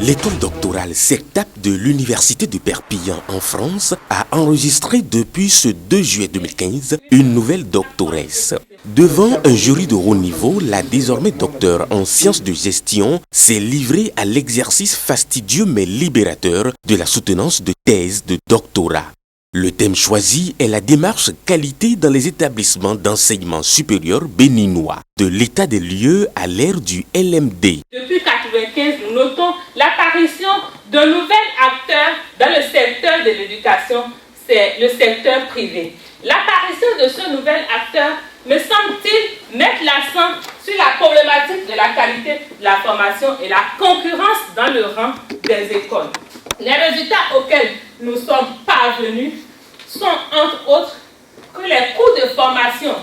L'école doctorale CECTAP de l'Université de Perpignan en France a enregistré depuis ce 2 juillet 2015 une nouvelle doctoresse. Devant un jury de haut niveau, la désormais docteure en sciences de gestion s'est livrée à l'exercice fastidieux mais libérateur de la soutenance de thèse de doctorat. Le thème choisi est la démarche qualité dans les établissements d'enseignement supérieur béninois, de l'état des lieux à l'ère du LMD. Depuis 1995, nous notons l'apparition de nouveaux acteurs dans le secteur de l'éducation, c'est le secteur privé. L'apparition de ce nouvel acteur, me semble-t-il, mettre l'accent sur la problématique de la qualité de la formation et la concurrence dans le rang des écoles. Les résultats auxquels nous sommes parvenus sont entre autres que les coûts de formation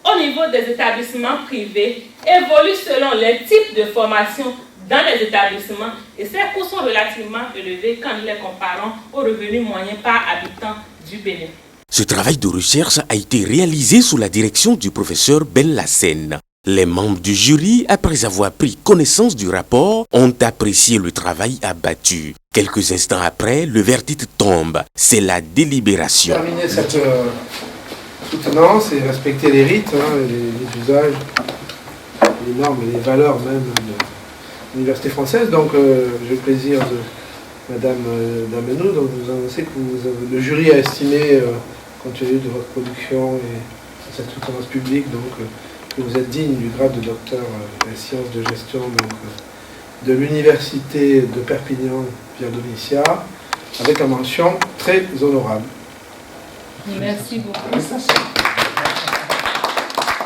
au niveau des établissements privés évoluent selon les types de formation dans les établissements et ces coûts sont relativement élevés quand nous les comparons aux revenus moyens par habitant du Bénin. Ce travail de recherche a été réalisé sous la direction du professeur Ben Lassène. Les membres du jury, après avoir pris connaissance du rapport, ont apprécié le travail abattu. Quelques instants après, le verdict tombe. C'est la délibération. Terminer cette soutenance et respecter les rites, les usages, les normes et les valeurs même de l'université française. Donc j'ai le plaisir de Madame Damenou, donc vous annoncez que le jury a estimé, compte tenu de votre production et de cette soutenance publique, donc que vous êtes digne du grade de docteur en sciences de gestion de l'université de Perpignan Pierre Domitia, avec la mention très honorable. Merci beaucoup.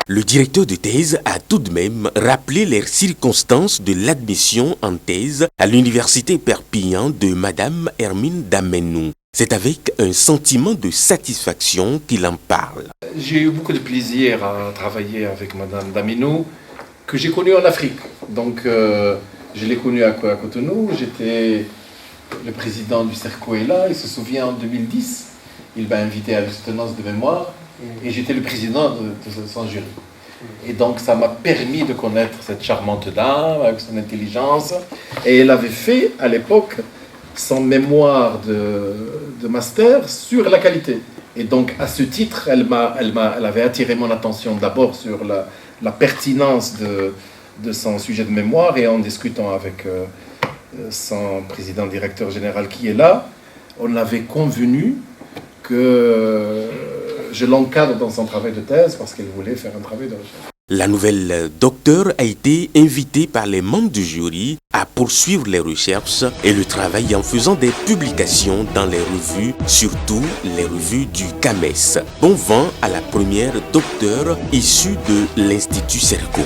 Le directeur de thèse a tout de même rappelé les circonstances de l'admission en thèse à l'université Perpignan de Madame Hermine Damenou. C'est avec un sentiment de satisfaction qu'il en parle. J'ai eu beaucoup de plaisir à travailler avec Madame Damenou, que j'ai connue en Afrique. Donc, je l'ai connue à Cotonou. J'étais le président du CERCOELA. Il se souvient, en 2010, il m'a invité à la soutenance de mémoire et j'étais le président de son jury. Et donc, ça m'a permis de connaître cette charmante dame avec son intelligence. Et elle avait fait, à l'époque, son mémoire de master sur la qualité. Et donc, à ce titre, elle avait attiré mon attention d'abord sur la pertinence de son sujet de mémoire, et en discutant avec son président directeur général qui est là, on avait convenu que je l'encadre dans son travail de thèse parce qu'elle voulait faire un travail de recherche. La nouvelle docteure a été invitée par les membres du jury à poursuivre les recherches et le travail en faisant des publications dans les revues, surtout les revues du CAMES. Bon vent à la première docteure issue de l'Institut CERCO.